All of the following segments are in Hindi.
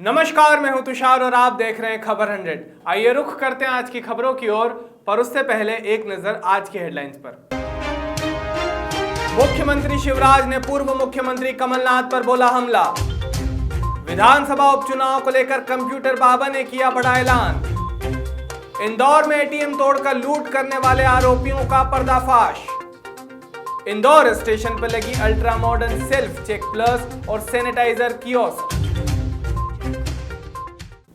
नमस्कार, मैं हूं तुषार और आप देख रहे हैं खबर 100। आइए रुख करते हैं आज की खबरों की ओर, पर उससे पहले एक नजर आज की हेडलाइंस पर। मुख्यमंत्री शिवराज ने पूर्व मुख्यमंत्री कमलनाथ पर बोला हमला। विधानसभा उपचुनाव को लेकर कंप्यूटर बाबा ने किया बड़ा ऐलान। इंदौर में एटीएम तोड़कर लूट करने वाले आरोपियों का पर्दाफाश। इंदौर स्टेशन पर लगी ultra modern self check plus और सैनिटाइजर कियोस्क।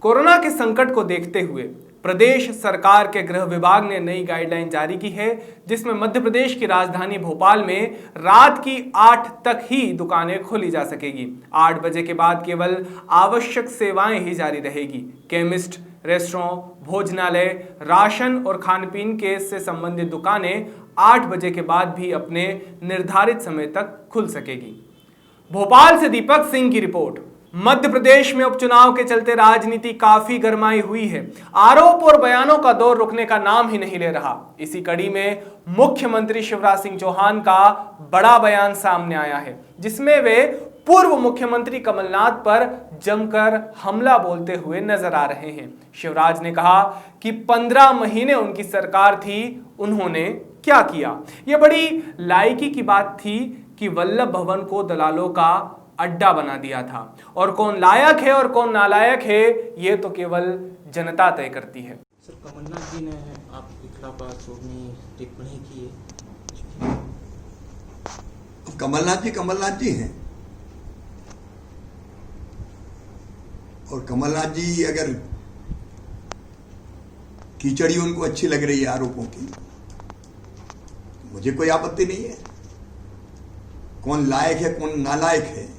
कोरोना के संकट को देखते हुए प्रदेश सरकार के गृह विभाग ने नई गाइडलाइन जारी की है, जिसमें मध्य प्रदेश की राजधानी भोपाल में रात की 8 तक ही दुकानें खोली जा सकेगी। 8 बजे के बाद केवल आवश्यक सेवाएं ही जारी रहेगी। केमिस्ट, रेस्टोरेंट, भोजनालय, राशन और खान पीन के से संबंधित दुकानें 8 बजे के बाद भी अपने निर्धारित समय तक खुल सकेगी। भोपाल से दीपक सिंह की रिपोर्ट। मध्य प्रदेश में उपचुनाव के चलते राजनीति काफी गरमाई हुई है। आरोप और बयानों का दौर रुकने का नाम ही नहीं ले रहा। इसी कड़ी में मुख्यमंत्री शिवराज सिंह चौहान का बड़ा बयान सामने आया है, जिसमें वे पूर्व मुख्यमंत्री कमलनाथ पर जमकर हमला बोलते हुए नजर आ रहे हैं। शिवराज ने कहा कि 15 महीने उनकी सरकार थी, उन्होंने क्या किया। यह बड़ी लायकी की बात थी कि वल्लभ भवन को दलालों का अड्डा बना दिया था, और कौन लायक है और कौन नालायक है ये तो केवल जनता तय करती है। सर, कमलनाथ जी ने आपके खिलाफ टिप्पणी की है। कमलनाथ जी हैं, और कमलनाथ जी अगर कीचड़ी उनको अच्छी लग रही है आरोपों की, मुझे कोई आपत्ति नहीं है। कौन लायक है कौन नालायक है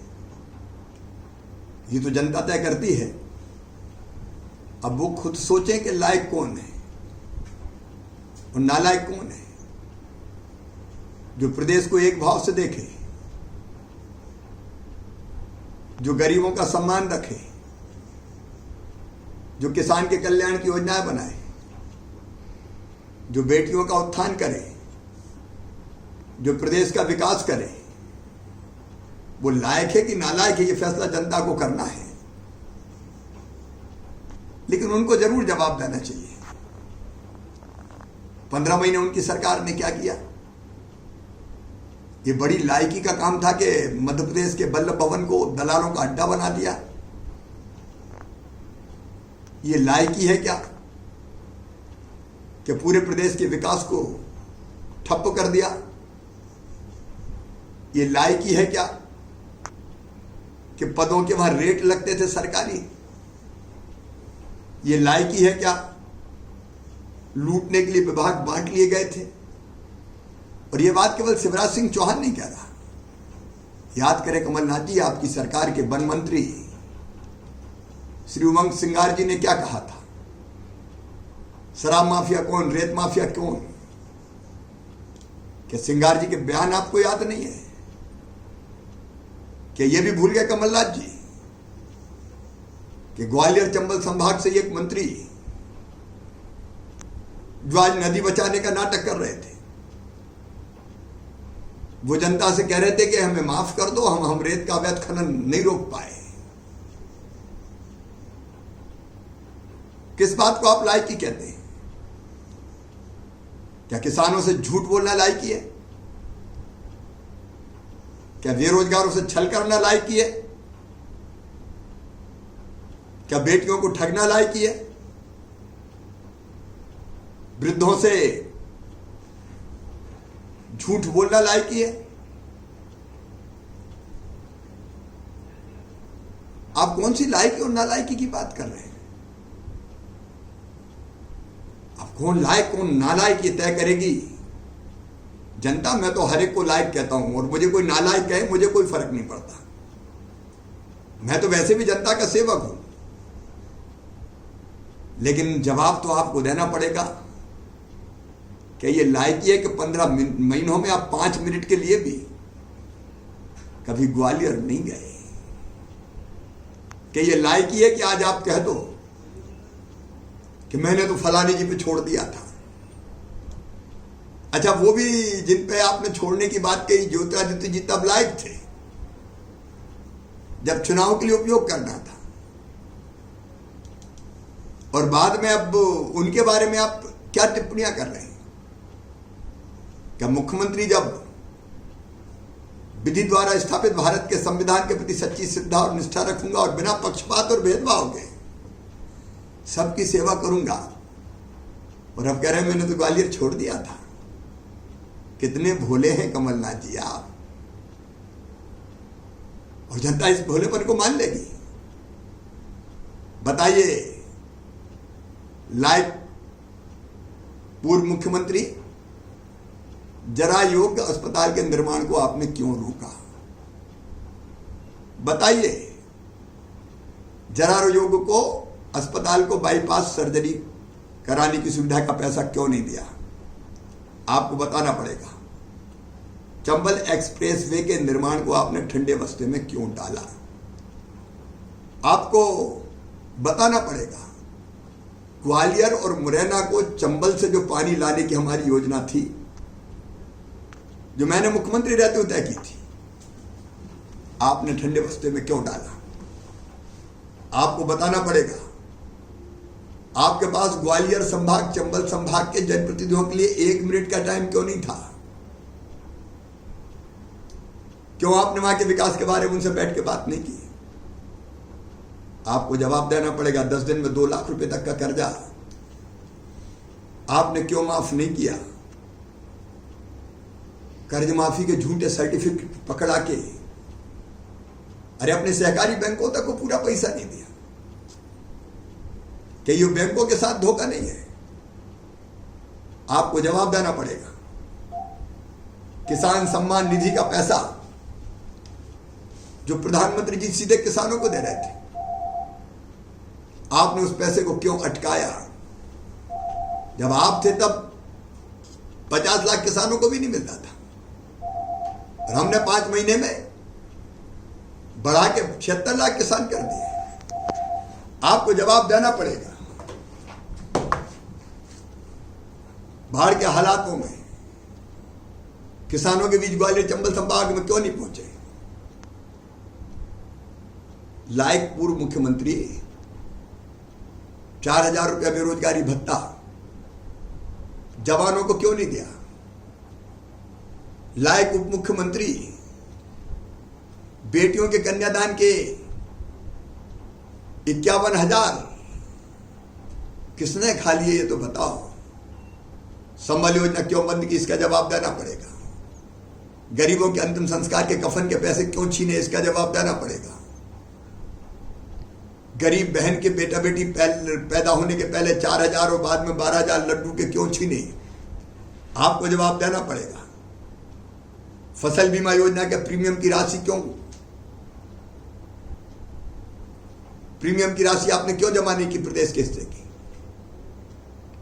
ये तो जनता तय करती है। अब वो खुद सोचें कि लायक कौन है और नालायक कौन है। जो प्रदेश को एक भाव से देखे, जो गरीबों का सम्मान रखे, जो किसान के कल्याण की योजनाएं बनाए, जो बेटियों का उत्थान करे, जो प्रदेश का विकास करे, वो लायक है कि नालायक है ये फैसला जनता को करना है। लेकिन उनको जरूर जवाब देना चाहिए। 15 महीने उनकी सरकार ने क्या किया। ये बड़ी लायकी का काम था कि मध्य प्रदेश के वल्लभ भवन को दलालों का अड्डा बना दिया। ये लायकी है क्या कि पूरे प्रदेश के विकास को ठप्प कर दिया। ये लायकी है क्या कि पदों के वहां रेट लगते थे सरकारी। ये लायकी है क्या लूटने के लिए विभाग बांट लिए गए थे। और ये बात केवल शिवराज सिंह चौहान नहीं कह रहा। याद करें कमलनाथ जी, आपकी सरकार के वन मंत्री श्री उमंग सिंगार जी ने क्या कहा था। शराब माफिया कौन, रेत माफिया कौन। क्या सिंगार जी के बयान आपको याद नहीं है? क्या ये भी भूल गए कमलनाथ जी कि ग्वालियर चंबल संभाग से एक मंत्री जो आज नदी बचाने का नाटक कर रहे थे, वो जनता से कह रहे थे कि हमें माफ कर दो, हम रेत का अवैध खनन नहीं रोक पाए। किस बात को आप लायकी कहते हैं? क्या किसानों से झूठ बोलना लायकी है? क्या बेरोजगारों से छल करना लायकी है? क्या बेटियों को ठगना लायकी है? वृद्धों से झूठ बोलना लायकी है? आप कौन सी लायकी और नालायकी की बात कर रहे हैं? आप कौन लायक कौन नालायक ये तय करेगी जनता। मैं तो हर एक को लायक कहता हूं, और मुझे कोई नालायक कहे मुझे कोई फर्क नहीं पड़ता। मैं तो वैसे भी जनता का सेवक हूं। लेकिन जवाब तो आपको देना पड़ेगा कि ये लायकी है कि 15 महीनों में आप 5 मिनट के लिए भी कभी ग्वालियर नहीं गए। कि ये लायकी है कि आज आप कह दो कि मैंने तो फलानी जी पे छोड़ दिया था। अच्छा, वो भी जिन पे आपने छोड़ने की बात कही, ज्योतिरादित्य जी तब लायक थे जब चुनाव के लिए उपयोग करना था। और बाद में अब उनके बारे में आप क्या टिप्पणियां कर रहे हैं? क्या मुख्यमंत्री जब विधि द्वारा स्थापित भारत के संविधान के प्रति सच्ची श्रद्धा और निष्ठा रखूंगा और बिना पक्षपात और भेदभाव के सबकी सेवा करूंगा, और अब कह रहे हैं मैंने तो ग्वालियर छोड़ दिया था। कितने भोले हैं कमलनाथ जी आप, और जनता इस भोलेपन को मान लेगी? बताइए, लाइक पूर्व मुख्यमंत्री, जरा योग्य अस्पताल के निर्माण को आपने क्यों रोका? बताइए, जरा योग्य को अस्पताल को बाईपास सर्जरी कराने की सुविधा का पैसा क्यों नहीं दिया? आपको बताना पड़ेगा। चंबल एक्सप्रेस वे के निर्माण को आपने ठंडे बस्ते में क्यों डाला? आपको बताना पड़ेगा। ग्वालियर और मुरैना को चंबल से जो पानी लाने की हमारी योजना थी, जो मैंने मुख्यमंत्री रहते हुए तय की थी, आपने ठंडे बस्ते में क्यों डाला? आपको बताना पड़ेगा। आपके पास ग्वालियर संभाग, चंबल संभाग के जनप्रतिनिधियों के लिए 1 मिनट का टाइम क्यों नहीं था? क्यों आपने वहां के विकास के बारे में उनसे बैठ के बात नहीं की? आपको जवाब देना पड़ेगा। 10 दिन में 2 लाख रुपए तक का कर्जा आपने क्यों माफ नहीं किया? कर्ज माफी के झूठे सर्टिफिकेट पकड़ा के अरे अपने सहकारी बैंकों तक को पूरा पैसा नहीं दिया। क्या ये बैंकों के साथ धोखा नहीं है? आपको जवाब देना पड़ेगा। किसान सम्मान निधि का पैसा जो प्रधानमंत्री जी सीधे किसानों को दे रहे थे, आपने उस पैसे को क्यों अटकाया? जब आप थे तब 50 लाख किसानों को भी नहीं मिलता था, और हमने 5 महीने में बढ़ा के 76 लाख किसान कर दिए। आपको जवाब देना पड़ेगा। बाढ़ के हालातों में किसानों के बीच ग्वालियर चंबल संभाग में क्यों नहीं पहुंचे? लायक पूर्व मुख्यमंत्री 4000 रुपया बेरोजगारी भत्ता जवानों को क्यों नहीं दिया? लायक उप मुख्यमंत्री बेटियों के कन्यादान के 51,000 किसने खा लिए ये तो बताओ। संबल योजना क्यों बंद की? इसका जवाब देना पड़ेगा। गरीबों के अंतिम संस्कार के कफन के पैसे क्यों छीने? इसका जवाब देना पड़ेगा। गरीब बहन के बेटा बेटी पैदा होने के पहले 4,000 और बाद में 12,000 लड्डू के क्यों छीने? आपको जवाब देना पड़ेगा। फसल बीमा योजना के प्रीमियम की राशि क्यों, प्रीमियम की राशि आपने क्यों जमा नहीं की प्रदेश के हिस्से की,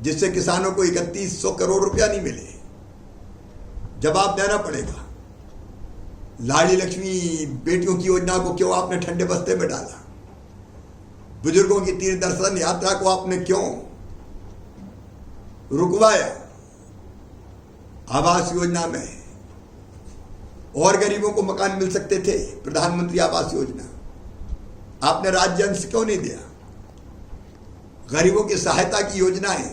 जिससे किसानों को 3100 करोड़ रुपया नहीं मिले? जवाब देना पड़ेगा। लाड़ी लक्ष्मी बेटियों की योजना को क्यों आपने ठंडे बस्ते में डाला? बुजुर्गों की तीर्थ दर्शन यात्रा को आपने क्यों रुकवाया? आवास योजना में और गरीबों को मकान मिल सकते थे, प्रधानमंत्री आवास योजना आपने राज्य अंश क्यों नहीं दिया? गरीबों की सहायता की योजनाएं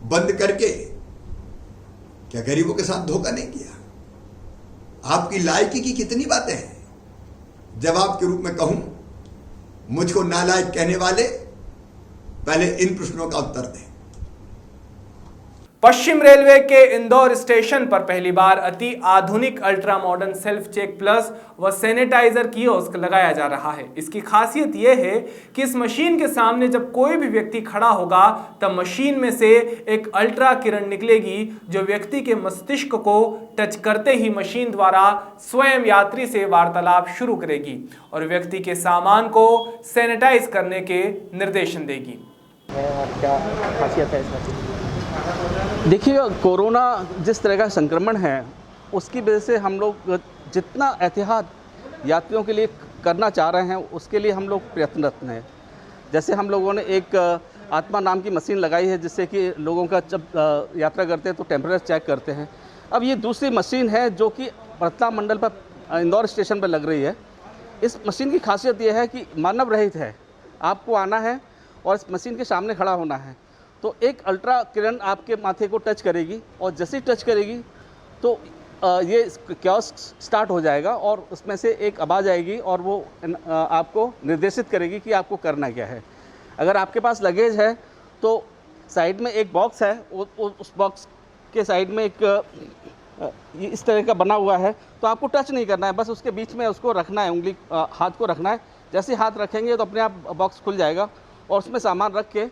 बंद करके क्या गरीबों के साथ धोखा नहीं किया? आपकी लायकी की कितनी बातें हैं? जवाब के रूप में कहूं, मुझको नालायक कहने वाले पहले इन प्रश्नों का उत्तर दें। पश्चिम रेलवे के इंदौर स्टेशन पर पहली बार अति आधुनिक ultra modern self check plus व सैनिटाइजर कियोस्क लगाया जा रहा है। इसकी खासियत यह है कि इस मशीन के सामने जब कोई भी व्यक्ति खड़ा होगा तब मशीन में से एक अल्ट्रा किरण निकलेगी जो व्यक्ति के मस्तिष्क को टच करते ही मशीन द्वारा स्वयं यात्री से वार्तालाप शुरू करेगी और व्यक्ति के सामान को सैनिटाइज करने के निर्देशन देगी। क्या खासियत है इसमें? देखिए, कोरोना जिस तरह का संक्रमण है उसकी वजह से हम लोग जितना एहतियात यात्रियों के लिए करना चाह रहे हैं उसके लिए हम लोग प्रयत्नरत हैं। जैसे हम लोगों ने एक आत्मा नाम की मशीन लगाई है जिससे कि लोगों का जब यात्रा करते हैं तो टेम्परेचर चेक करते हैं। अब ये दूसरी मशीन है जो कि रतलाम मंडल पर इंदौर स्टेशन पर लग रही है। इस मशीन की खासियत यह है कि मानव रहित है। आपको आना है और इस मशीन के सामने खड़ा होना है। तो एक अल्ट्रा किरण आपके माथे को टच करेगी और जैसे ही टच करेगी तो ये कियोस्क स्टार्ट हो जाएगा और उसमें से एक आवाज़ आएगी और वो आपको निर्देशित करेगी कि आपको करना क्या है। अगर आपके पास लगेज है तो साइड में एक बॉक्स है, उस बॉक्स के साइड में एक इस तरह का बना हुआ है, तो आपको टच नहीं करना है, बस उसके बीच में उसको रखना है, उंगली हाथ को रखना है। जैसे हाथ रखेंगे तो अपने आप बॉक्स खुल जाएगा और उसमें सामान रख के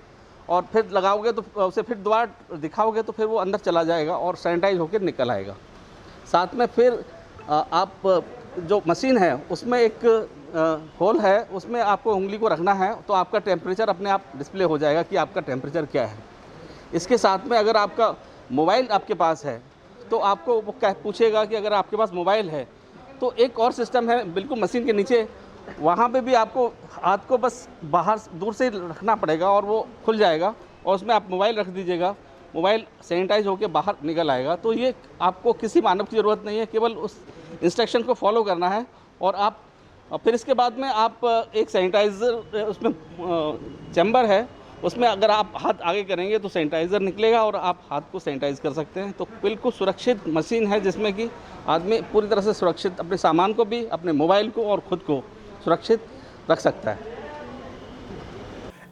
और फिर लगाओगे तो उसे फिर दोबारा दिखाओगे तो फिर वो अंदर चला जाएगा और सैनिटाइज होकर निकल आएगा। साथ में फिर आप जो मशीन है उसमें एक होल है, उसमें आपको उंगली को रखना है तो आपका टेम्परेचर अपने आप डिस्प्ले हो जाएगा कि आपका टेम्परेचर क्या है। इसके साथ में अगर आपका मोबाइल आपके पास है तो आपको वो पूछेगा कि अगर आपके पास मोबाइल है तो एक और सिस्टम है बिल्कुल मशीन के नीचे, वहाँ पे भी आपको हाथ को बस बाहर दूर से रखना पड़ेगा और वो खुल जाएगा और उसमें आप मोबाइल रख दीजिएगा, मोबाइल सैनिटाइज होकर बाहर निकल आएगा। तो ये आपको किसी मानव की ज़रूरत नहीं है, केवल उस इंस्ट्रक्शन को फॉलो करना है और आप फिर इसके बाद में आप एक सैनिटाइज़र उसमें चैम्बर है, उसमें अगर आप हाथ आगे करेंगे तो सैनिटाइज़र निकलेगा और आप हाथ को सैनिटाइज़ कर सकते हैं। तो बिल्कुल सुरक्षित मशीन है जिसमें कि आदमी पूरी तरह से सुरक्षित अपने सामान को भी, अपने मोबाइल को और ख़ुद को सुरक्षित रख सकता है।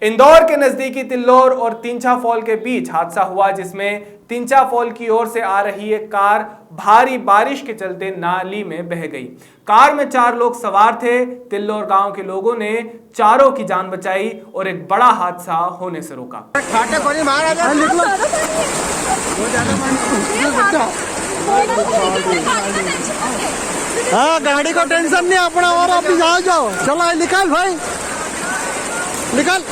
इंदौर के नजदीकी तिल्लोर और तिंचा फॉल के बीच हादसा हुआ जिसमें तिंचा फॉल की ओर से आ रही एक कार भारी बारिश के चलते नाली में बह गई। कार में 4 लोग सवार थे। तिल्लोर गांव के लोगों ने चारों की जान बचाई और एक बड़ा हादसा होने से रोका। हाँ, गाड़ी को टेंशन नहीं अपना, और आप जाओ चलो निकल भाई निकल।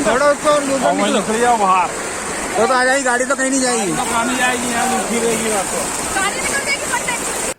थोड़ा उसको निकलिए बाहर, तो आ जाएगी गाड़ी, तो कहीं नहीं जाएगी, नहीं जाएगी, यहाँ फिरेगी।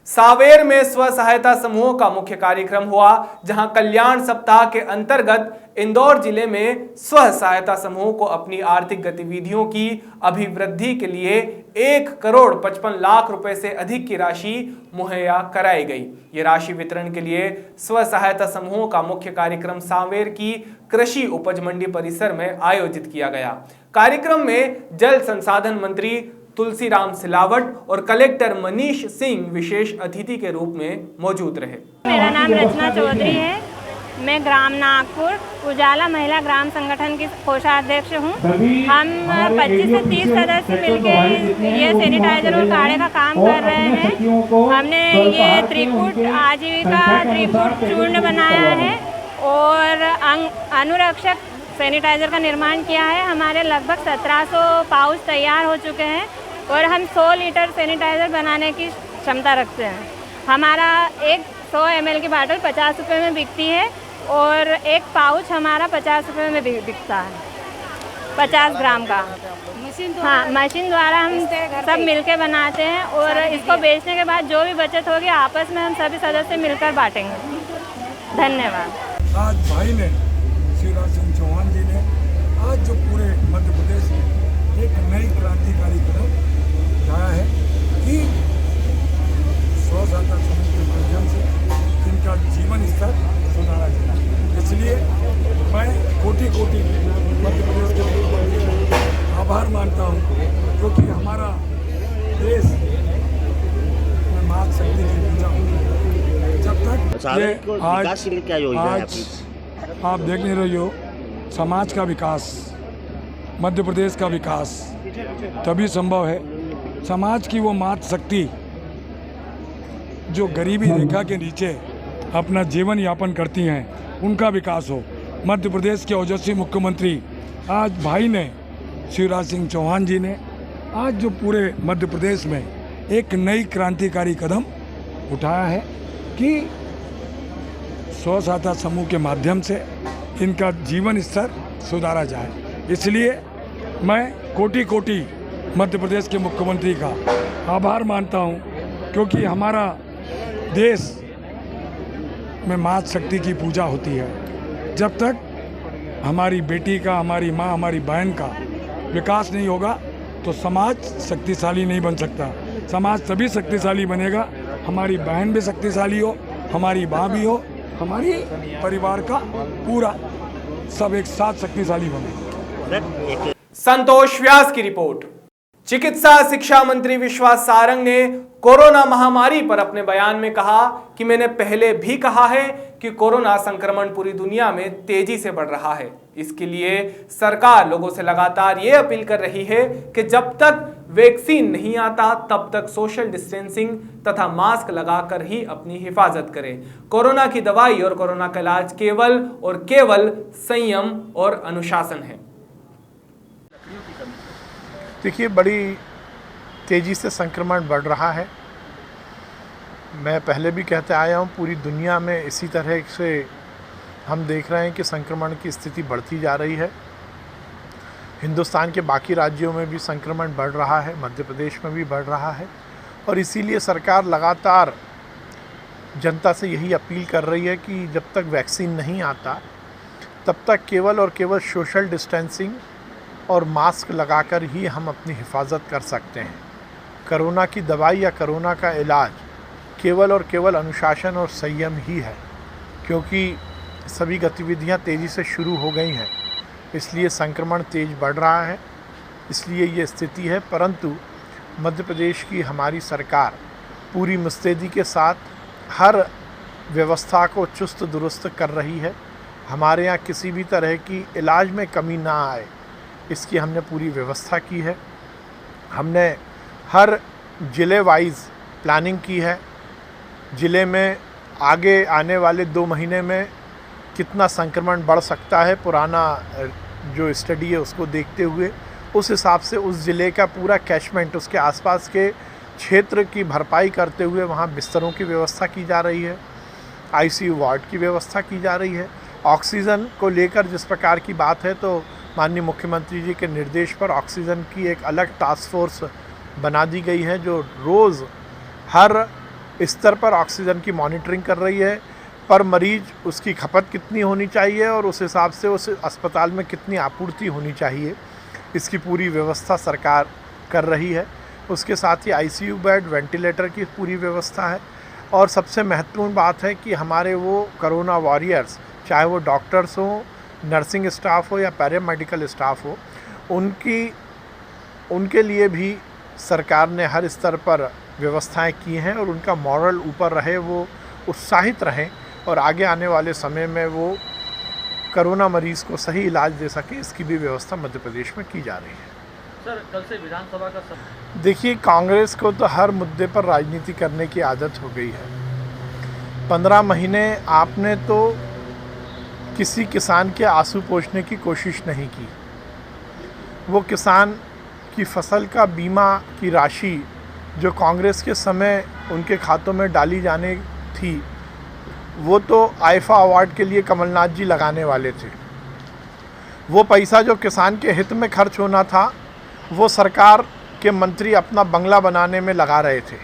सांवेर में स्व सहायता समूहों का मुख्य कार्यक्रम हुआ, जहां कल्याण सप्ताह के अंतर्गत इंदौर जिले में स्व सहायता समूह को अपनी आर्थिक गतिविधियों की अभिवृद्धि के लिए 1,55 लाख रुपए से अधिक की राशि मुहैया कराई गई। ये राशि वितरण के लिए स्व सहायता समूहों का मुख्य कार्यक्रम सांवेर की कृषि उपज मंडी परिसर में आयोजित किया गया। कार्यक्रम में जल संसाधन मंत्री तुलसीराम सिलावट और कलेक्टर मनीष सिंह विशेष अतिथि के रूप में मौजूद रहे। मेरा नाम रचना चौधरी है, मैं ग्राम नागपुर उजाला महिला ग्राम संगठन की कोषाध्यक्ष हूँ। हम 25 से 30 सदस्य मिलकर ये सैनिटाइजर और काढ़े का काम कर रहे हैं। हमने ये त्रिकूट आजीविका त्रिकूट चूर्ण बनाया है और अनुरक्षक सैनिटाइजर का निर्माण किया है। हमारे लगभग 1700 पाउच तैयार हो चुके हैं और हम 100 लीटर सैनिटाइज़र बनाने की क्षमता रखते हैं। हमारा एक 100 ml की बाटल 50 रुपये में बिकती है और एक पाउच हमारा 50 रुपये में बिकता है, 50 ग्राम का। हाँ, मशीन द्वारा हम सब मिलके बनाते हैं और इसको बेचने के बाद जो भी बचत होगी आपस में हम सभी सदस्य मिलकर बांटेंगे। धन्यवाद। आज भाई ने शिवराज सिंह चौहान जी ने आज जो पूरे मध्य प्रदेश में एक नई क्रांतिकारी कदम उठाया है कि स्व सहायता समूह के माध्यम से इनका जीवन स्तर सुधारा जाए। इसलिए मैं कोटि कोटि मध्य प्रदेश के लोगों का आभार मानता हूँ, क्योंकि हमारा देश में माँ शक्ति की पूजा होती है। जब तक आज आप देख नहीं रहे हो, समाज का विकास, मध्य प्रदेश का विकास तभी संभव है, समाज की वो मात शक्ति जो गरीबी रेखा के नीचे अपना जीवन यापन करती हैं, उनका विकास हो। मध्य प्रदेश के ओजस्वी मुख्यमंत्री आज भाई ने शिवराज सिंह चौहान जी ने आज जो पूरे मध्य प्रदेश में एक नई क्रांतिकारी कदम उठाया है कि स्व सहायता समूह के माध्यम से इनका जीवन स्तर सुधारा जाए। इसलिए मैं कोटि कोटि मध्य प्रदेश के मुख्यमंत्री का आभार मानता हूं, क्योंकि हमारा देश में माँ शक्ति की पूजा होती है। जब तक हमारी बेटी का, हमारी माँ, हमारी बहन का विकास नहीं होगा तो समाज शक्तिशाली नहीं बन सकता। समाज तभी शक्तिशाली बनेगा, हमारी बहन भी शक्तिशाली हो, हमारी माँ भी हो, हमारी परिवार का पूरा सब एक साथ शक्तिशाली बने। संतोष व्यास की रिपोर्ट। चिकित्सा शिक्षा मंत्री विश्वास सारंग ने कोरोना महामारी पर अपने बयान में कहा कि मैंने पहले भी कहा है कि कोरोना संक्रमण पूरी दुनिया में तेजी से बढ़ रहा है। इसके लिए सरकार लोगों से लगातार ये अपील कर रही है कि जब तक वैक्सीन नहीं आता तब तक सोशल डिस्टेंसिंग तथा मास्क लगाकर ही अपनी हिफाजत करें। कोरोना की दवाई और कोरोना का इलाज केवल और केवल संयम और अनुशासन है। देखिए, बड़ी तेज़ी से संक्रमण बढ़ रहा है। मैं पहले भी कहते आया हूँ, पूरी दुनिया में इसी तरह से हम देख रहे हैं कि संक्रमण की स्थिति बढ़ती जा रही है। हिंदुस्तान के बाकी राज्यों में भी संक्रमण बढ़ रहा है, मध्य प्रदेश में भी बढ़ रहा है, और इसीलिए सरकार लगातार जनता से यही अपील कर रही है कि जब तक वैक्सीन नहीं आता तब तक केवल और केवल सोशल डिस्टेंसिंग और मास्क लगाकर ही हम अपनी हिफाजत कर सकते हैं। कोरोना की दवाई या कोरोना का इलाज केवल और केवल अनुशासन और संयम ही है, क्योंकि सभी गतिविधियां तेज़ी से शुरू हो गई हैं, इसलिए संक्रमण तेज़ बढ़ रहा है, इसलिए ये स्थिति है। परंतु मध्य प्रदेश की हमारी सरकार पूरी मुस्तैदी के साथ हर व्यवस्था को चुस्त दुरुस्त कर रही है। हमारे यहाँ किसी भी तरह की इलाज में कमी ना आए, इसकी हमने पूरी व्यवस्था की है। हमने हर ज़िले वाइज प्लानिंग की है। ज़िले में आगे आने वाले 2 महीने में कितना संक्रमण बढ़ सकता है, पुराना जो स्टडी है उसको देखते हुए उस हिसाब से उस ज़िले का पूरा कैचमेंट, उसके आसपास के क्षेत्र की भरपाई करते हुए वहाँ बिस्तरों की व्यवस्था की जा रही है, आईसीयू वार्ड की व्यवस्था की जा रही है। ऑक्सीजन को लेकर जिस प्रकार की बात है, तो माननीय मुख्यमंत्री जी के निर्देश पर ऑक्सीजन की एक अलग टास्क फोर्स बना दी गई है, जो रोज़ हर स्तर पर ऑक्सीजन की मॉनिटरिंग कर रही है। पर मरीज उसकी खपत कितनी होनी चाहिए और उस हिसाब से उस अस्पताल में कितनी आपूर्ति होनी चाहिए, इसकी पूरी व्यवस्था सरकार कर रही है। उसके साथ ही आईसीयू बेड, वेंटिलेटर की पूरी व्यवस्था है। और सबसे महत्वपूर्ण बात है कि हमारे वो कोरोना वॉरियर्स, चाहे वो डॉक्टर्स हों, नर्सिंग स्टाफ हो या पैरामेडिकल स्टाफ हो, उनके लिए भी सरकार ने हर स्तर पर व्यवस्थाएं की हैं और उनका मॉरल ऊपर रहे, वो उत्साहित रहें और आगे आने वाले समय में वो कोरोना मरीज़ को सही इलाज दे सके, इसकी भी व्यवस्था मध्य प्रदेश में की जा रही है। सर, कल से विधानसभा का देखिए, कांग्रेस को तो हर मुद्दे पर राजनीति करने की आदत हो गई है। 15 महीने आपने तो किसी किसान के आंसू पोंछने की कोशिश नहीं की। वो किसान की फसल का बीमा की राशि जो कांग्रेस के समय उनके खातों में डाली जाने थी, वो तो आईफा अवार्ड के लिए कमलनाथ जी लगाने वाले थे। वो पैसा जो किसान के हित में खर्च होना था, वो सरकार के मंत्री अपना बंगला बनाने में लगा रहे थे।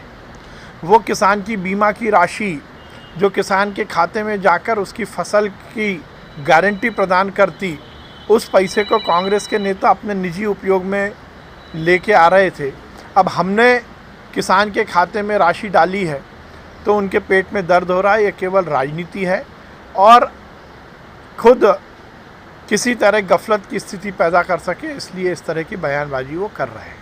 वो किसान की बीमा की राशि जो किसान के खाते में जाकर उसकी फसल की गारंटी प्रदान करती, उस पैसे को कांग्रेस के नेता अपने निजी उपयोग में लेके आ रहे थे। अब हमने किसान के खाते में राशि डाली है तो उनके पेट में दर्द हो रहा है। ये केवल राजनीति है और खुद किसी तरह गफलत की स्थिति पैदा कर सके, इसलिए इस तरह की बयानबाजी वो कर रहे हैं।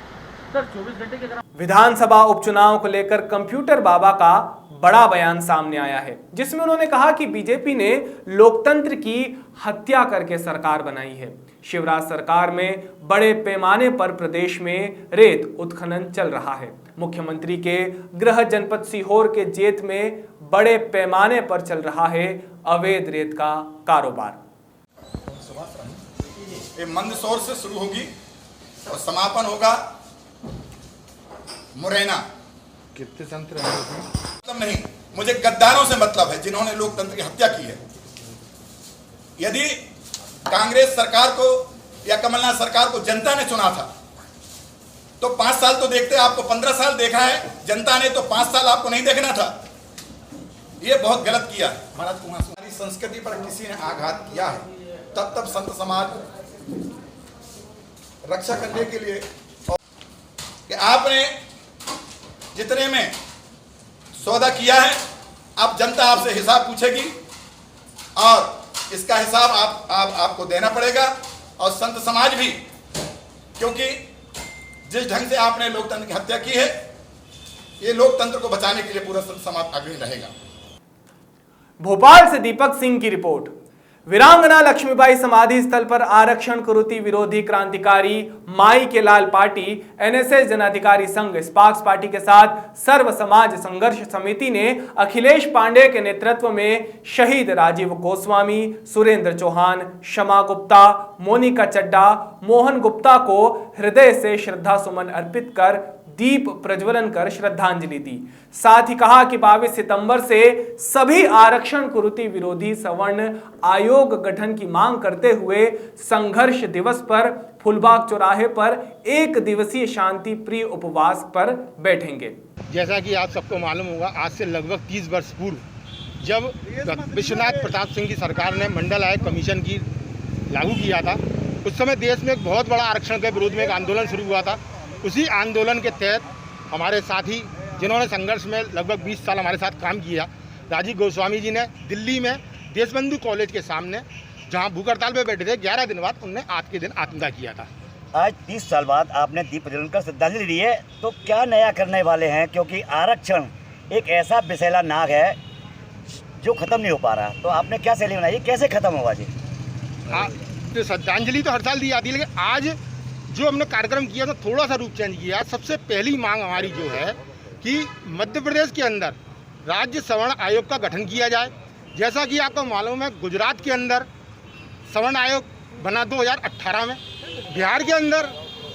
सर, 24 घंटे के दौरान विधानसभा उपचुनाव को लेकर कंप्यूटर बाबा का बड़ा बयान सामने आया है, जिसमें उन्होंने कहा कि बीजेपी ने लोकतंत्र की हत्या करके सरकार बनाई है। शिवराज सरकार में बड़े पैमाने पर प्रदेश में रेत उत्खनन चल रहा है। मुख्यमंत्री के गृह जनपद सीहोर के जेत में बड़े पैमाने पर चल रहा है अवैध रेत का कारोबार। ये मंदसौर से शुरू होगी और समापन होगा मुरैना। कितने तंत्र हैं? मतलब नहीं, मुझे गद्दारों से मतलब है जिन्होंने लोकतंत्र की हत्या की है। यदि कांग्रेस सरकार को या कमलनाथ सरकार को जनता ने चुना था तो 5 साल तो देखते, आपको 15 साल देखा है जनता ने, तो 5 साल आपको नहीं देखना था। ये बहुत गलत किया है। महाराज, हमारी संस्कृति पर किसी ने आघात किया है, तब संत समाज रक्षा करने के लिए कि आपने जितने में सौदा किया है अब जनता आपसे हिसाब पूछेगी और इसका हिसाब आपको देना पड़ेगा, और संत समाज भी, क्योंकि जिस ढंग से आपने लोकतंत्र की हत्या की है, ये लोकतंत्र को बचाने के लिए पूरा संत समाज आगे रहेगा। भोपाल से दीपक सिंह की रिपोर्ट। वीरांगना लक्ष्मीबाई समाधि स्थल पर आरक्षण कुरीति विरोधी क्रांतिकारी माई के लाल पार्टी, एनएसएस जन अधिकारी संघ, स्पार्क्स पार्टी के साथ सर्व समाज संघर्ष समिति ने अखिलेश पांडे के नेतृत्व में शहीद राजीव गोस्वामी, सुरेंद्र चौहान, क्षमा गुप्ता, मोनिका चड्डा, मोहन गुप्ता को हृदय से श्रद्धा सुमन अर्पित कर दीप प्रज्वलन कर श्रद्धांजलि दी। साथ ही कहा कि 22 सितंबर से सभी आरक्षण कुरीति विरोधी सवर्ण आयोग गठन की मांग करते हुए संघर्ष दिवस पर फुलबाग चौराहे पर 1 दिवसीय शांति प्रिय उपवास पर बैठेंगे। जैसा कि आप सबको मालूम होगा, आज से लगभग 30 वर्ष पूर्व जब विश्वनाथ प्रताप सिंह की सरकार ने मंडल आयोग कमीशन की लागू किया था, उस समय देश में एक बहुत बड़ा आरक्षण के विरोध में एक आंदोलन शुरू हुआ था। उसी आंदोलन के तहत हमारे साथी, जिन्होंने संघर्ष में लगभग 20 साल हमारे साथ काम किया, राजीव गोस्वामी जी ने दिल्ली में देशबंधु कॉलेज के सामने, जहां भूख हड़ताल पे बैठे थे, 11 दिन बाद उनने आज के दिन आत्मदाह किया था। आज 30 साल बाद आपने दीप प्रज्वलन कर श्रद्धांजलि दी है, तो क्या नया करने वाले हैं? क्योंकि आरक्षण एक ऐसा विषैला नाग है जो खत्म नहीं हो पा रहा, तो आपने क्या शैली बनाई, कैसे खत्म होगा जी? तो श्रद्धांजलि तो हर साल दी जाती है, लेकिन आज जो हमने कार्यक्रम किया तो थोड़ा सा रूप चेंज किया। सबसे पहली मांग हमारी जो है कि मध्य प्रदेश के अंदर राज्य सवर्ण आयोग का गठन किया जाए। जैसा कि आपको मालूम है, गुजरात के अंदर सवर्ण आयोग बना 2018 में, बिहार के अंदर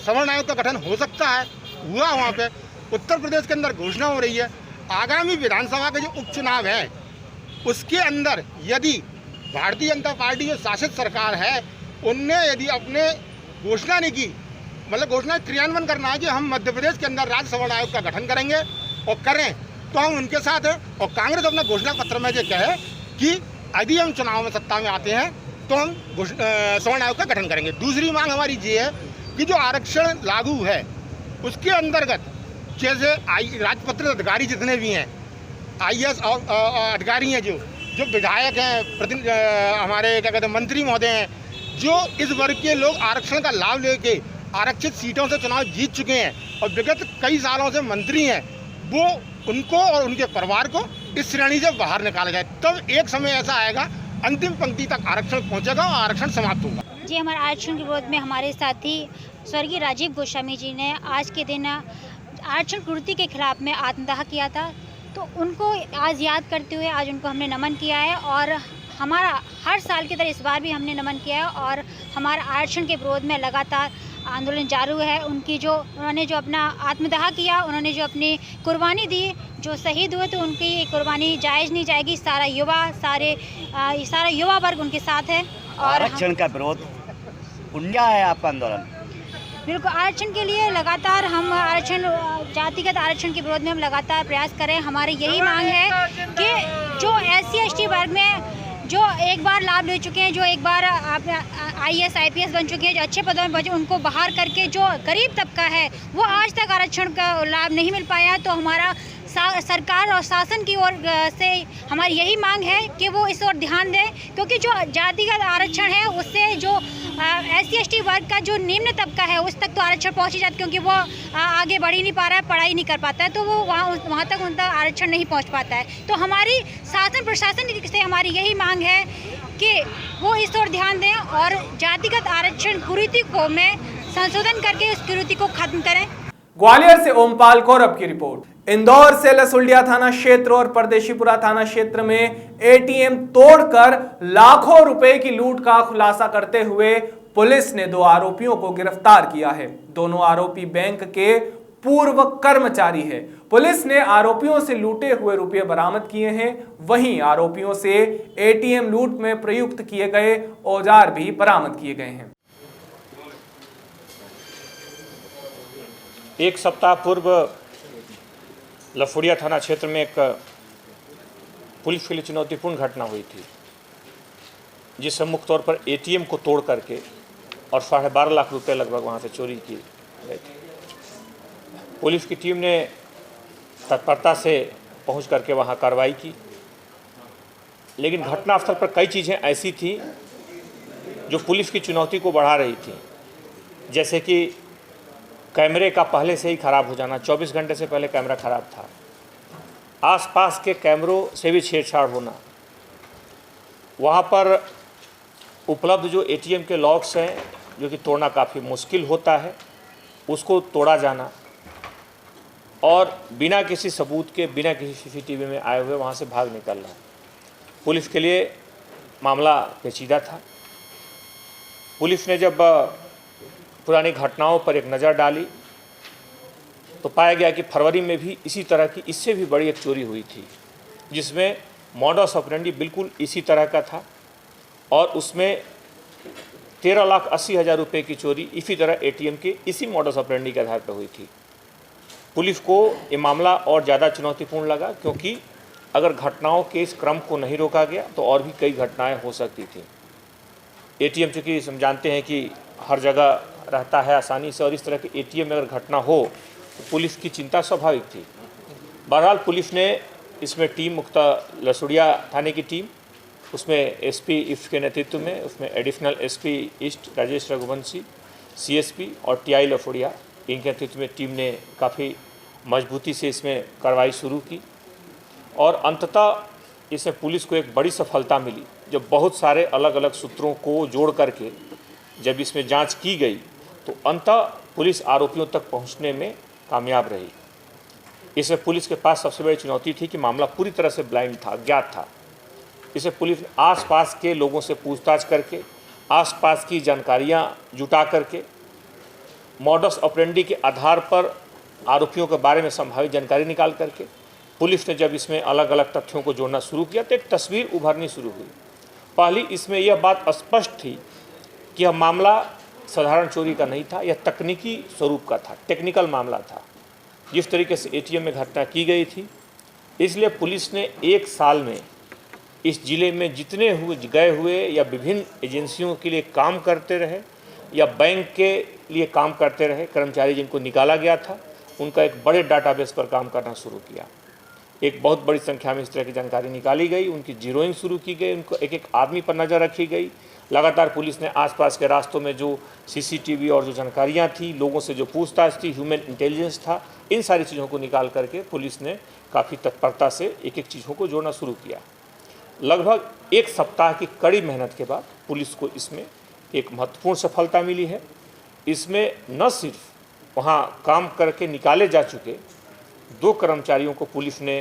सवर्ण आयोग का गठन हो सकता है, हुआ वहाँ पे, उत्तर प्रदेश के अंदर घोषणा हो रही है। आगामी विधानसभा के जो उपचुनाव है उसके अंदर यदि भारतीय जनता पार्टी जो शासित सरकार है, उनने यदि अपने घोषणा नहीं की, मतलब घोषणा क्रियान्वयन करना है कि हम मध्य प्रदेश के अंदर राज्य सवर्ण आयोग का गठन करेंगे और करें, तो हम उनके साथ हैं। और कांग्रेस अपने घोषणा पत्र में जो कहे कि यदि हम चुनाव में सत्ता में आते हैं तो हम सवर्ण आयोग का गठन करेंगे। दूसरी मांग हमारी ये है कि जो आरक्षण लागू है उसके अंतर्गत जैसे राजपत्रित अधिकारी जितने भी हैं, IAS अधिकारी हैं, जो विधायक हैं, हमारे क्या कहते हैं मंत्री महोदय हैं, जो इस वर्ग के लोग आरक्षण का लाभ लेके आरक्षित सीटों से चुनाव जीत चुके हैं और विगत कई सालों से मंत्री हैं, वो उनको और उनके परिवार को इस श्रेणी से बाहर निकाला जाए। तब एक समय ऐसा आएगा, अंतिम पंक्ति तक आरक्षण पहुंचेगा और आरक्षण समाप्त होगा। जी, हमारे आरक्षण के विरोध में हमारे साथी स्वर्गीय राजीव गोस्वामी जी ने आज के दिन आरक्षण कुरीति के खिलाफ में आत्मदाह किया था, तो उनको आज याद करते हुए आज उनको हमने नमन किया है। और हमारा हर साल की तरह इस बार भी हमने नमन किया है और हमारा आरक्षण के विरोध में लगातार आंदोलन जारी है। उन्होंने जो अपना आत्मदाह किया, उन्होंने जो अपनी कुर्बानी दी, जो शहीद हुए, तो उनकी कुर्बानी जायज़ नहीं जाएगी। सारा युवा वर्ग उनके साथ है। और आरक्षण का विरोध क्या है आपका आंदोलन? बिल्कुल, आरक्षण के लिए लगातार हम जातिगत आरक्षण के विरोध में हम लगातार प्रयास करें। हमारी यही मांग है कि जो SC ST वर्ग में जो एक बार लाभ ले चुके हैं, जो एक बार IAS IPS बन चुके हैं, जो अच्छे पदों में बचे, उनको बाहर करके जो गरीब तबका है वो आज तक आरक्षण का लाभ नहीं मिल पाया। तो हमारा सरकार और शासन की ओर से हमारी यही मांग है कि वो इस ओर ध्यान दें, क्योंकि जो जातिगत आरक्षण है उससे जो SC ST वर्ग का जो निम्न तबका है उस तक तो आरक्षण पहुंच ही जाता, क्योंकि वो आगे बढ़ ही नहीं पा रहा है, पढ़ाई नहीं कर पाता है, तो वो वहाँ तक उनका आरक्षण नहीं पहुंच पाता है। तो हमारी शासन प्रशासन से हमारी यही मांग है कि वो इस ओर ध्यान दें और जातिगत आरक्षण कुरीति को में संशोधन करके उस कुरीति को खत्म करें। ग्वालियर से ओमपाल कौरव की रिपोर्ट। इंदौर से लसुलिया थाना क्षेत्र और परदेशीपुरा थाना क्षेत्र में ATM तोड़कर लाखों रुपए की लूट का खुलासा करते हुए पुलिस ने 2 आरोपियों को गिरफ्तार किया है। दोनों आरोपी बैंक के पूर्व कर्मचारी है। पुलिस ने आरोपियों से लूटे हुए रुपए बरामद किए हैं। वहीं आरोपियों से ATM लूट में प्रयुक्त किए गए औजार भी बरामद किए गए हैं। एक सप्ताह पूर्व लफुड़िया थाना क्षेत्र में एक पुलिस के लिए चुनौतीपूर्ण घटना हुई थी, जिससे मुख्य तौर पर ATM को तोड़ करके और 12.5 लाख रुपए लगभग वहां से चोरी की गई थी। पुलिस की टीम ने तत्परता से पहुंच करके वहां कार्रवाई की लेकिन घटनास्थल पर कई चीज़ें ऐसी थी जो पुलिस की चुनौती को बढ़ा रही थी, जैसे कि कैमरे का पहले से ही ख़राब हो जाना, 24 घंटे से पहले कैमरा ख़राब था, आसपास के कैमरों से भी छेड़छाड़ होना, वहाँ पर उपलब्ध जो एटीएम के लॉक्स हैं जो कि तोड़ना काफ़ी मुश्किल होता है, उसको तोड़ा जाना, और बिना किसी सबूत के, बिना किसी सीसीटीवी में आए हुए वहाँ से भाग निकलना। पुलिस के लिए मामला पेचीदा था। पुलिस ने जब पुरानी घटनाओं पर एक नज़र डाली तो पाया गया कि फरवरी में भी इसी तरह की, इससे भी बड़ी एक चोरी हुई थी, जिसमें मॉडस ऑपरेंडी बिल्कुल इसी तरह का था, और उसमें 13,80,000 रुपये की चोरी इसी तरह एटीएम के इसी मॉडस ऑपरेंडी के आधार पर हुई थी। पुलिस को ये मामला और ज़्यादा चुनौतीपूर्ण लगा, क्योंकि अगर घटनाओं के इस क्रम को नहीं रोका गया तो और भी कई घटनाएं हो सकती थी। एटीएम चूँकि हम जानते हैं कि हर जगह रहता है आसानी से, और इस तरह के एटीएम में अगर घटना हो तो पुलिस की चिंता स्वाभाविक थी। बहरहाल पुलिस ने इसमें टीम मुक्ता लसुड़िया थाने की टीम, उसमें एसपी ईस्ट के नेतृत्व में, उसमें additional SP east Rajesh Raghuvanshi, CSP और टीआई लसुड़िया, इनके नेतृत्व में टीम ने काफ़ी मजबूती से इसमें कार्रवाई शुरू की, और अंततः इसमें पुलिस को एक बड़ी सफलता मिली। जब बहुत सारे अलग अलग सूत्रों को जोड़ करके जब इसमें जांच की गई तो अंततः पुलिस आरोपियों तक पहुंचने में कामयाब रही। इसमें पुलिस के पास सबसे बड़ी चुनौती थी कि मामला पूरी तरह से ब्लाइंड था, अज्ञात था। इसे पुलिस ने आसपास के लोगों से पूछताछ करके, आसपास की जानकारियां जुटा करके, मॉडस ऑपरेंडी के आधार पर आरोपियों के बारे में संभावित जानकारी निकाल करके पुलिस ने जब इसमें अलग अलग तथ्यों को जोड़ना शुरू किया तो एक तस्वीर उभरनी शुरू हुई। पहली इसमें यह बात स्पष्ट थी कि यह मामला साधारण चोरी का नहीं था, यह तकनीकी स्वरूप का था, टेक्निकल मामला था। जिस तरीके से एटीएम में घटना की गई थी, इसलिए पुलिस ने एक साल में इस ज़िले में जितने गए हुए या विभिन्न एजेंसियों के लिए काम करते रहे या बैंक के लिए काम करते रहे कर्मचारी जिनको निकाला गया था, उनका एक बड़े डाटाबेस पर काम करना शुरू किया। एक बहुत बड़ी संख्या में इस तरह की जानकारी निकाली गई, उनकी जीरोइंग शुरू की गई, उनको एक एक आदमी पर नज़र रखी गई। लगातार पुलिस ने आसपास के रास्तों में जो सीसीटीवी और जो जानकारियां थी, लोगों से जो पूछताछ थी, ह्यूमन इंटेलिजेंस था, इन सारी चीज़ों को निकाल करके पुलिस ने काफ़ी तत्परता से एक एक चीज़ों को जोड़ना शुरू किया। लगभग एक सप्ताह की कड़ी मेहनत के बाद पुलिस को इसमें एक महत्वपूर्ण सफलता मिली है। इसमें न सिर्फ वहाँ काम करके निकाले जा चुके 2 कर्मचारियों को पुलिस ने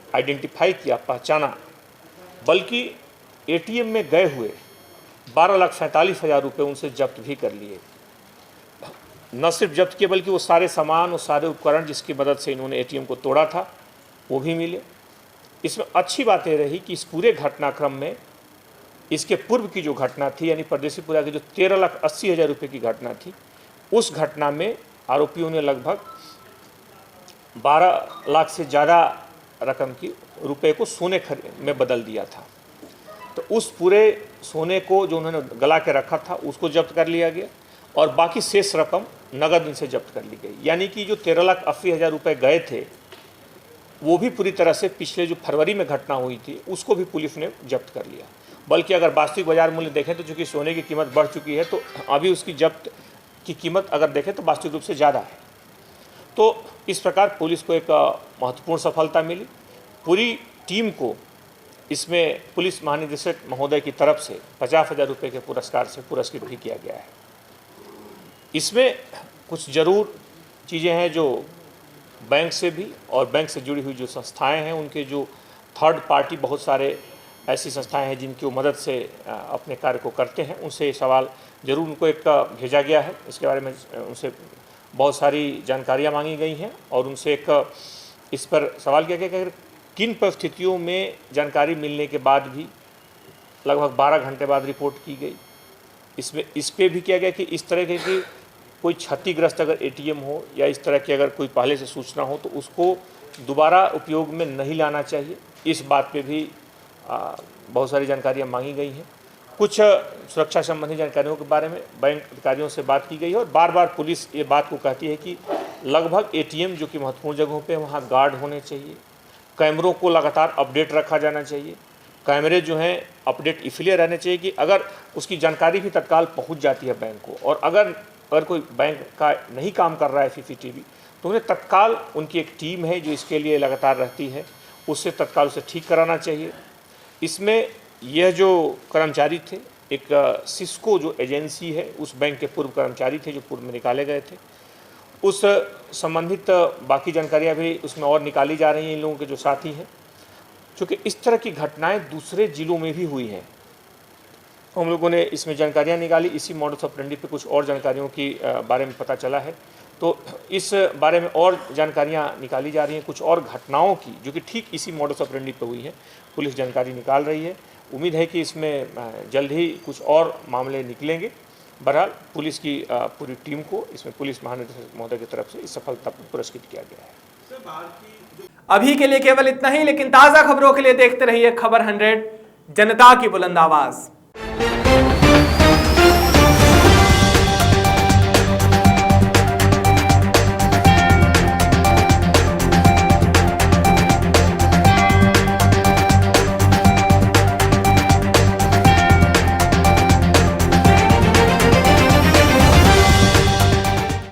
आइडेंटिफाई किया, पहचाना, बल्कि एटीएम में गए हुए 12,47,000 रुपये उनसे जब्त भी कर लिए। न सिर्फ जब्त किए बल्कि वो सारे सामान, वो सारे उपकरण जिसकी मदद से इन्होंने एटीएम को तोड़ा था, वो भी मिले। इसमें अच्छी बात यह रही कि इस पूरे घटनाक्रम में इसके पूर्व की जो घटना थी, यानी परदेसीपुरा की जो 13,80,000 रुपये की घटना थी, उस घटना में आरोपियों ने लगभग 12 लाख से ज़्यादा रकम की रुपए को सोने में बदल दिया था। तो उस पूरे सोने को जो उन्होंने गला के रखा था उसको जब्त कर लिया गया, और बाकी शेष रकम नगद इनसे जब्त कर ली गई। यानी कि जो 13,80,000 रुपये गए थे वो भी पूरी तरह से पिछले जो फरवरी में घटना हुई थी उसको भी पुलिस ने जब्त कर लिया। बल्कि अगर वास्तविक बाजार मूल्य देखें तो चूँकि सोने की कीमत बढ़ चुकी है, तो अभी उसकी जब्त की कीमत अगर देखें तो वास्तविक रूप से ज़्यादा है। तो इस प्रकार पुलिस को एक महत्वपूर्ण सफलता मिली। पूरी टीम को इसमें पुलिस महानिदेशक महोदय की तरफ से 50,000 रुपये के पुरस्कार से पुरस्कृत भी किया गया है। इसमें कुछ ज़रूर चीज़ें हैं जो बैंक से भी और बैंक से जुड़ी हुई जो संस्थाएं हैं, उनके जो थर्ड पार्टी बहुत सारे ऐसी संस्थाएं हैं जिनकी वो मदद से अपने कार्य को करते हैं, उनसे सवाल ज़रूर उनको एक भेजा गया है। इसके बारे में उनसे बहुत सारी जानकारियाँ मांगी गई हैं और उनसे एक इस पर सवाल किया गया कि अगर किन परिस्थितियों में जानकारी मिलने के बाद भी लगभग 12 घंटे बाद रिपोर्ट की गई। इसमें इस पे भी किया गया कि इस तरह के कि कोई क्षतिग्रस्त अगर एटीएम हो या इस तरह की अगर कोई पहले से सूचना हो तो उसको दोबारा उपयोग में नहीं लाना चाहिए। इस बात पे भी बहुत सारी जानकारियाँ मांगी गई हैं। कुछ सुरक्षा संबंधी जानकारियों के बारे में बैंक अधिकारियों से बात की गई है और बार बार पुलिस ये बात को कहती है कि लगभग एटीएम जो कि महत्वपूर्ण जगहों पे वहाँ गार्ड होने चाहिए, कैमरों को लगातार अपडेट रखा जाना चाहिए, कैमरे जो हैं अपडेट इसलिए रहने चाहिए कि अगर उसकी जानकारी भी तत्काल पहुंच जाती है बैंक को, और अगर कोई बैंक का नहीं काम कर रहा है सीसीटीवी, तो उन्हें तत्काल उनकी एक टीम है जो इसके लिए लगातार रहती है, उससे तत्काल उसे ठीक कराना चाहिए। इसमें यह जो कर्मचारी थे, एक सिस्को जो एजेंसी है उस बैंक के पूर्व कर्मचारी थे जो पूर्व में निकाले गए थे, उस संबंधित बाकी जानकारियाँ भी उसमें और निकाली जा रही हैं इन लोगों के जो साथी हैं, क्योंकि इस तरह की घटनाएं दूसरे जिलों में भी हुई हैं। हम लोगों ने इसमें जानकारियां निकाली, इसी मॉडस ऑपरेंडी पे कुछ और जानकारियों की बारे में पता चला है, तो इस बारे में और जानकारियां निकाली जा रही हैं, कुछ और घटनाओं की जो कि ठीक इसी मॉडस ऑपरेंडी पे हुई है, पुलिस जानकारी निकाल रही है। उम्मीद है कि इसमें जल्द ही कुछ और मामले निकलेंगे। बहरहाल पुलिस की पूरी टीम को इसमें पुलिस महानिदेशक महोदय की तरफ से इस सफलता पर पुरस्कृत किया गया है। अभी के लिए केवल इतना ही, लेकिन ताज़ा खबरों के लिए देखते रहिए खबर 100, जनता की बुलंद आवाज़।